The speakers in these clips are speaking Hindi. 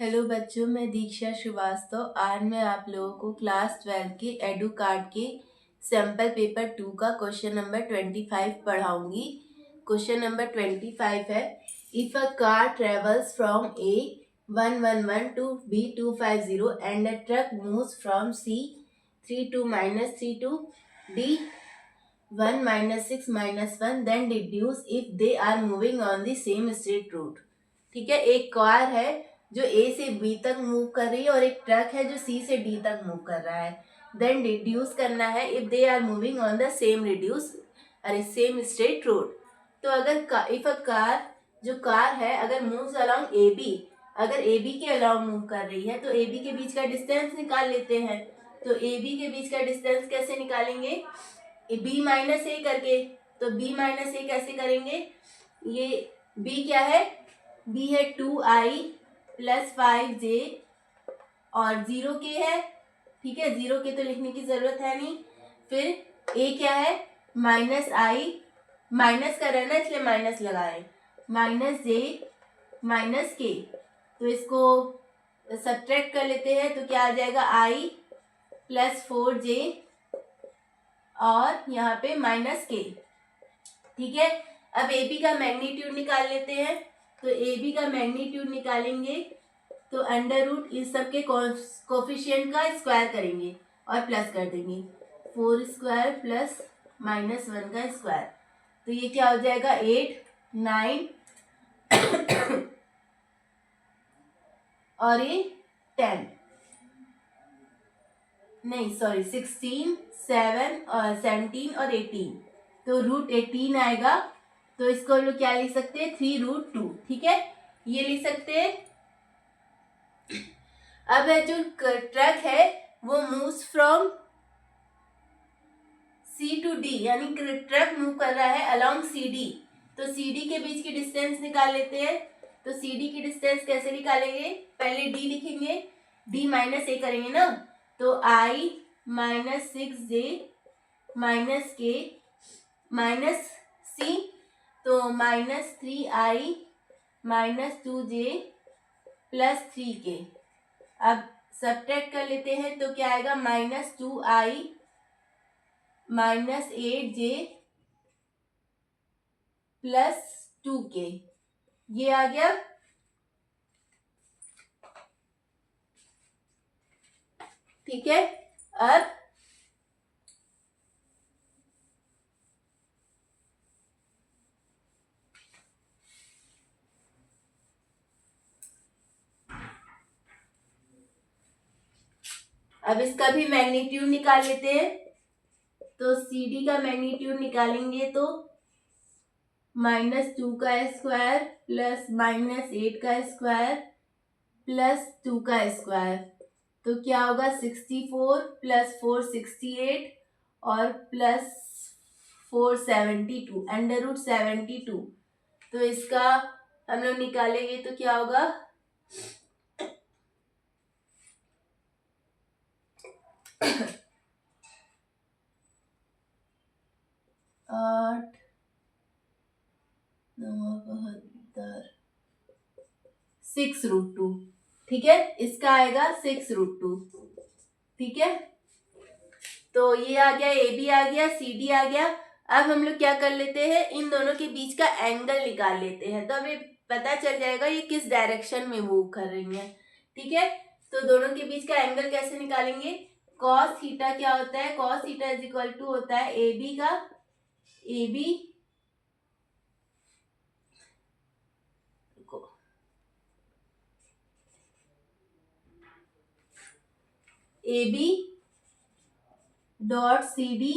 हेलो बच्चों, मैं दीक्षा श्रीवास्तव। आज मैं आप लोगों को क्लास 12 के एडू कार्ड के सैम्पल पेपर 2 का क्वेश्चन नंबर 25 पढ़ाऊंगी। क्वेश्चन नंबर 25 है, if a car travels from A 111 to B 250 and a truck moves from C 32 to D 1 - 6 - 1, then deduce if they are moving on the same straight route. ठीक है, एक कार है जो ए से बी तक मूव कर रही है और एक ट्रक है जो सी से डी तक मूव कर रहा है। देन रिड्यूस करना है if they are moving on the same straight road. तो अगर इफ अ कार, जो कार है अगर मूव्स अलोंग ए बी, अगर ए बी के अलोंग मूव कर रही है तो ए बी के बीच का डिस्टेंस निकाल लेते हैं। तो ए बी के बीच का डिस्टेंस कैसे निकालेंगे? बी माइनस ए करके। तो बी माइनस ए कैसे करेंगे? ये बी क्या है? बी है 2i + 5j और 0k है। ठीक है, 0k तो लिखने की जरूरत है नहीं। फिर a क्या है? -i, माइनस कर रहा है ना इसलिए माइनस लगाए, -j -k। तो इसको सब्ट्रैक्ट कर लेते हैं तो क्या आ जाएगा? i + 4j और यहाँ पे -k। ठीक है, अब ए बी का मैग्नीट्यूड निकाल लेते हैं। तो ए बी का मैग्नीट्यूड निकालेंगे तो अंडर रूट इस सब के कोफिशिएंट का स्क्वायर करेंगे और प्लस कर देंगे। 4 स्क्वायर प्लस -1 का स्क्वायर। तो ये क्या हो जाएगा? 8 9 और ये 10, नहीं सॉरी 16 7 और 17 और 18। तो √18 आएगा। तो इसको हम लोग क्या लिख सकते हैं? 3√2। ठीक है, ये लिख सकते हैं। अब है जो ट्रक है वो moves from C to D, यानी ट्रक मूव कर रहा है अलोंग सी डी। तो सी डी के बीच की डिस्टेंस निकाल लेते हैं। तो सी डी की डिस्टेंस कैसे निकालेंगे? पहले डी लिखेंगे, डी -a करेंगे ना। तो i -6j -k -c, तो -3i -2j +3k। अब सब्ट्रैक्ट कर लेते हैं तो क्या आएगा? -2i -8j +2k। ये आ गया। ठीक है, अब इसका भी मैग्नीट्यूड निकाल लेते हैं। तो सी डी का मैग्नीट्यूड निकालेंगे तो -2 का स्क्वायर प्लस -8 का स्क्वायर प्लस 2 का स्क्वायर। तो क्या होगा? 64 + 4 68 और +4 72, √72। तो इसका हम लोग निकालेंगे तो क्या होगा? 8 9 72 6√2। ठीक है, इसका आएगा 6√2। ठीक है, तो ये आ गया, ए बी आ गया, सी डी आ गया। अब हम लोग क्या कर लेते हैं? इन दोनों के बीच का एंगल निकाल लेते हैं। तो हमें पता चल जाएगा ये किस डायरेक्शन में मूव कर रही है। ठीक है, तो दोनों के बीच का एंगल कैसे निकालेंगे? कॉस थीटा क्या होता है? कॉस थीटा = होता है ए बी का, A B dot C D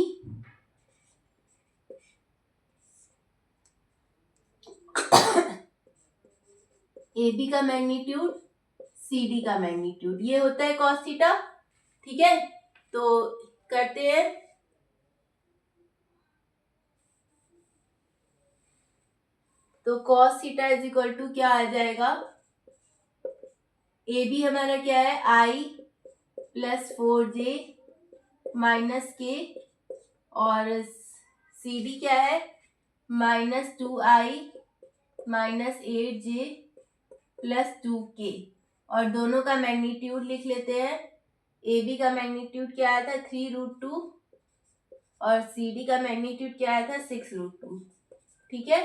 A B का मैग्नीट्यूड, सी डी का मैग्नीट्यूड, ये होता है कॉस थीटा। ठीक है, तो करते हैं। तो कॉस थीटा = क्या आ जाएगा? ए बी हमारा क्या है? i + 4j -k और सी डी क्या है? -2i -8j +2k। और दोनों का मैग्नीट्यूड लिख लेते हैं। ए बी का मैग्नीट्यूड क्या आया था 3√2 और सी डी का मैग्नीट्यूड क्या आया था 6√2। ठीक है,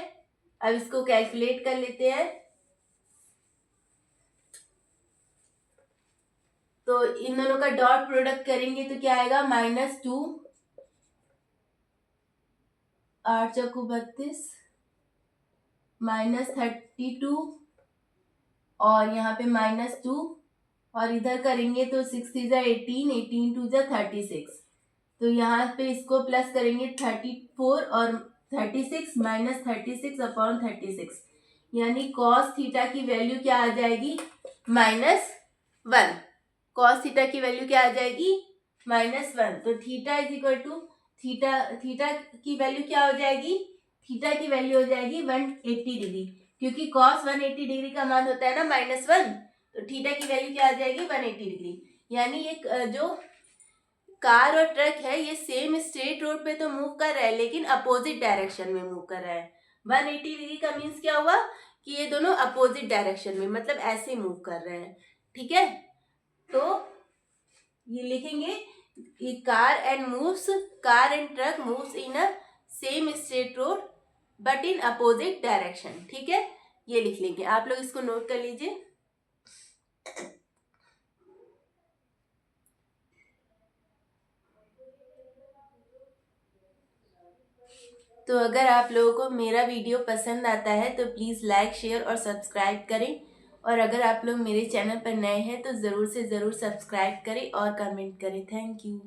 अब इसको कैलकुलेट कर लेते हैं। तो इन दोनों का डॉट प्रोडक्ट करेंगे तो क्या आएगा -2, 8 चौको 32, -32 और यहाँ पे -2 और इधर करेंगे तो 6 3 जा 18, 18 2 जा 36। तो यहाँ पे इसको प्लस करेंगे 34 और 36 -36/36 यानी कॉस थीटा की वैल्यू क्या आ जाएगी -1। कॉस थीटा की वैल्यू क्या आ जाएगी -1। तो theta is equal to theta की वैल्यू क्या हो जाएगी, थीटा की वैल्यू हो जाएगी 180 डिग्री, क्योंकि कॉस 180 डिग्री का मान होता है ना -1। तो थीटा की वैल्यू क्या आ जाएगी 180 डिग्री। यानी ये जो कार और ट्रक है ये सेम स्ट्रेट रोड पे तो मूव कर रहा है लेकिन अपोजिट डायरेक्शन में मूव कर रहा है। 180 डिग्री का मीन्स क्या हुआ कि ये दोनों अपोजिट डायरेक्शन में मतलब ऐसे मूव कर रहे हैं। ठीक है, तो ये लिखेंगे car and truck moves in a same straight road but in opposite direction. ठीक है, ये लिख लेंगे, आप लोग इसको नोट कर लीजिए। तो अगर आप लोगों को मेरा वीडियो पसंद आता है तो प्लीज़ लाइक शेयर और सब्सक्राइब करें, और अगर आप लोग मेरे चैनल पर नए हैं तो ज़रूर से ज़रूर सब्सक्राइब करें और कमेंट करें। Thank you.